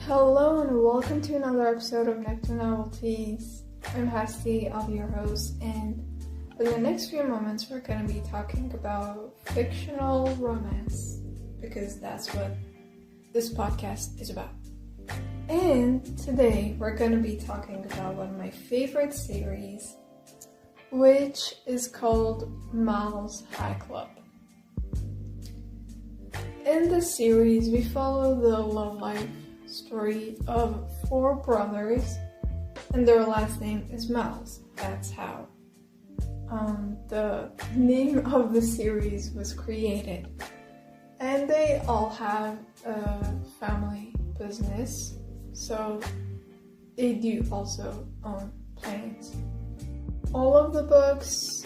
Hello and welcome to another episode of Neptune Novelties. I'm Hasti, I'll be your host, and for the next few moments we're going to be talking about fictional romance, because that's what this podcast is about. And today we're going to be talking about one of my favorite series, which is called Mal's High Club. In this series we follow the love life story of four brothers, and their last name is Miles. That's how the name of the series was created. And they all have a family business, so they do also own planes. All of the books,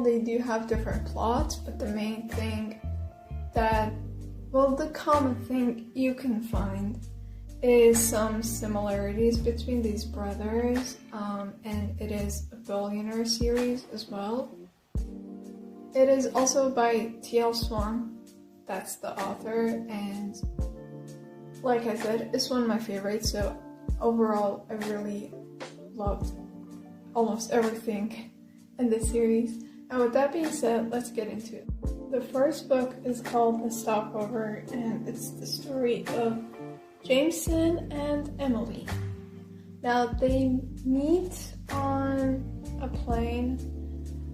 they do have different plots, but the main thing the common thing you can find is some similarities between these brothers, and it is a billionaire series as well. It is also by T.L. Swan, that's the author, and like I said, it's one of my favorites, so overall I really loved almost everything in this series. And with that being said, let's get into it. The first book is called The Stopover, and it's the story of Jameson and Emily. Now they meet on a plane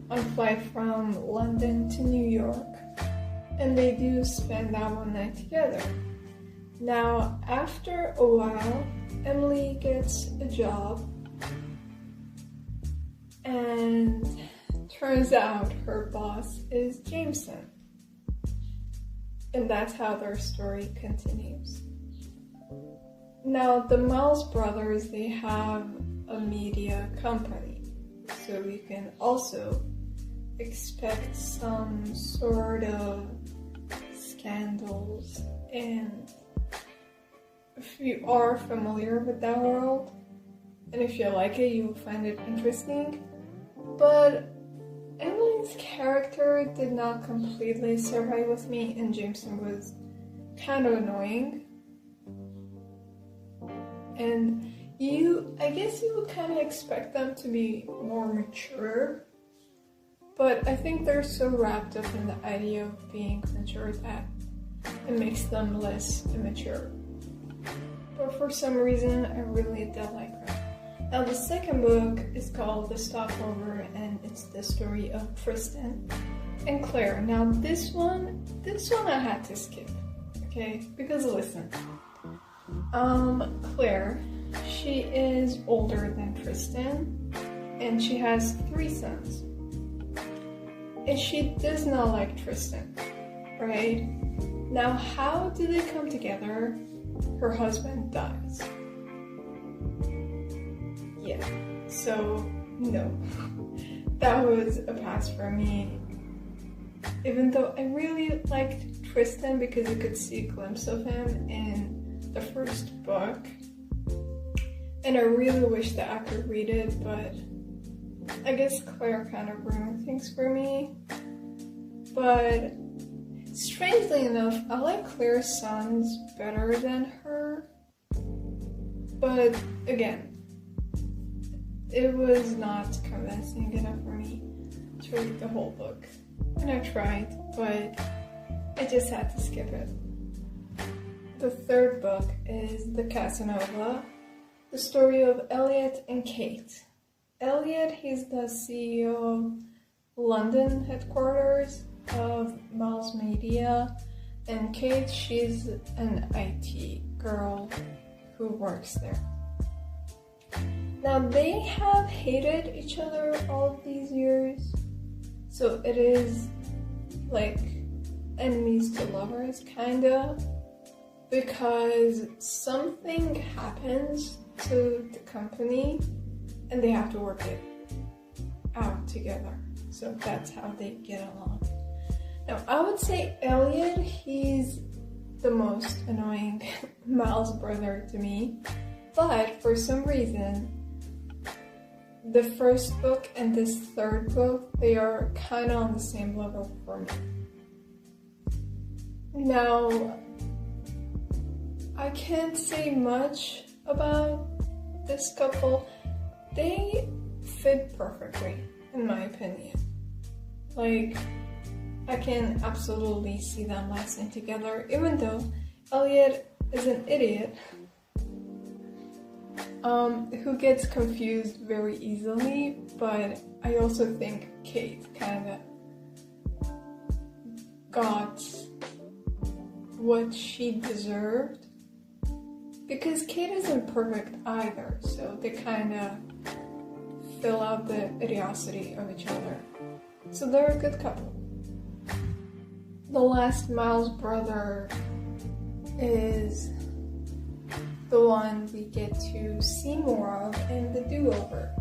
on flight from London to New York, and they do spend that one night together. Now after a while, Emily gets a job, and turns out her boss is Jameson. And that's how their story continues. Now, the Miles brothers, they have a media company, so you can also expect some sort of scandals, and if you are familiar with that world, and if you like it, you will find it interesting. But Emily's character did not completely survive with me, and Jameson was kind of annoying. And I guess you would kind of expect them to be more mature, but I think they're so wrapped up in the idea of being mature that it makes them less immature. But for some reason, I really did like them. Now the second book is called The Stopover, and it's the story of Tristan and Claire. Now this one I had to skip, okay? Because listen, Claire, she is older than Tristan, and she has 3 sons. And she does not like Tristan, right? Now how do they come together? Her husband dies. Yeah, so no, that was a pass for me. Even though I really liked Tristan because you could see a glimpse of him in the first book, and I really wish that I could read it, but I guess Claire kind of ruined things for me. But strangely enough, I like Claire's sons better than her, but again, it was not convincing enough for me to read the whole book. And I tried, but I just had to skip it. The third book is The Casanova, the story of Elliot and Kate. Elliot, he's the CEO of London headquarters of Miles Media, and Kate, she's an IT girl who works there. Now they have hated each other all these years, so it is like enemies to lovers, kinda, because something happens to the company and they have to work it out together. So that's how they get along. Now I would say Elliot, he's the most annoying Miles brother to me, but for some reason the first book and this third book, they are kind of on the same level for me. Now I can't say much about this couple. They fit perfectly, in my opinion. Like, I can absolutely see them lasting together, even though Elliot is an idiot who gets confused very easily, but I also think Kate kind of got what she deserved, because Kate isn't perfect either, so they kind of fill out the idiocy of each other. So they're a good couple. The last Miles brother is the one we get to see more of in the do-over,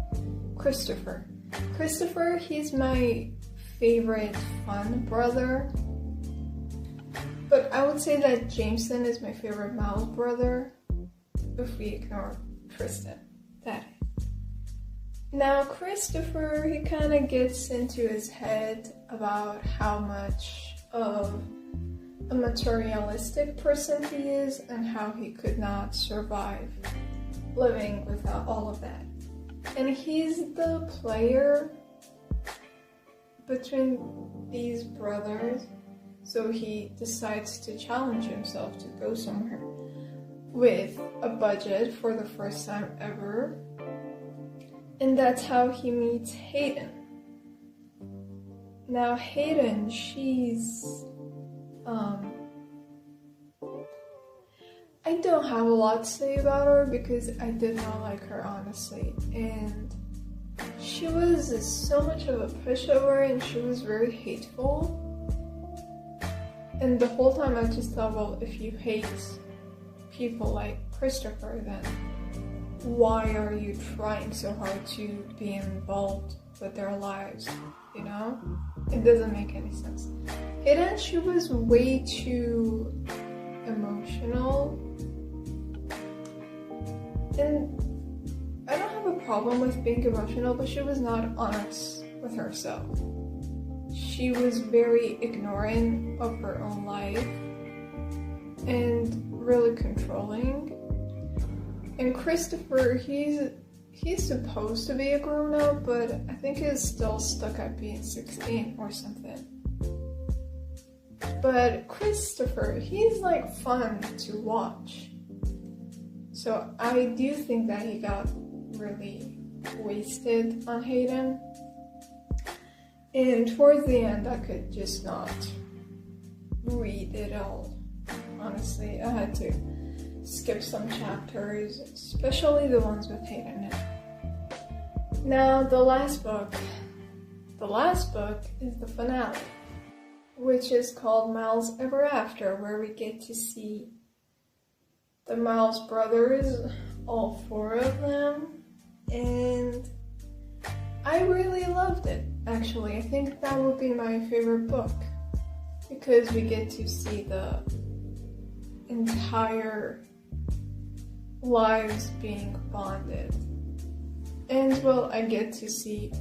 Christopher. Christopher, he's my favorite fun brother, but I would say that Jameson is my favorite Miles brother, if we ignore Tristan, that is. Now Christopher, he kind of gets into his head about how much of a materialistic person he is and how he could not survive living without all of that. And he's the player between these brothers, so he decides to challenge himself to go somewhere with a budget for the first time ever. And that's how he meets Hayden. Now Hayden, she's I don't have a lot to say about her because I did not like her, honestly, and she was so much of a pushover and she was very hateful, and the whole time I just thought, well, if you hate people like Christopher, then why are you trying so hard to be involved with their lives, you know? It doesn't make any sense. Hayden, she was way too emotional, and I don't have a problem with being emotional, but she was not honest with herself. She was very ignorant of her own life and really controlling. And Christopher, he's supposed to be a grown-up, but I think he's still stuck at being 16 or something. But Christopher, he's like fun to watch. So I do think that he got really wasted on Hayden. And towards the end, I could just not read it all. Honestly, I had to skip some chapters, especially the ones with Hayden in it. Now, the last book is the finale, which is called Miles Ever After, where we get to see the Miles brothers, all 4 of them, and I really loved it, actually. I think that would be my favorite book, because we get to see the entire lives being bonded. And, well, I get to see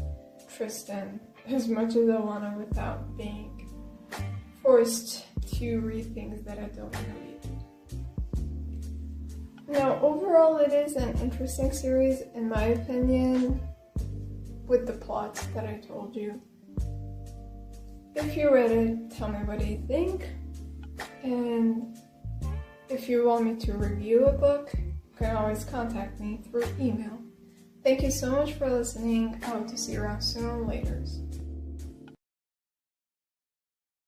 Tristan as much as I want to without being forced to read things that I don't want to read. Now, overall, it is an interesting series, in my opinion, with the plots that I told you. If you read it, tell me what you think. And if you want me to review a book, you can always contact me through email. Thank you so much for listening. I hope to see you around soon. Laters.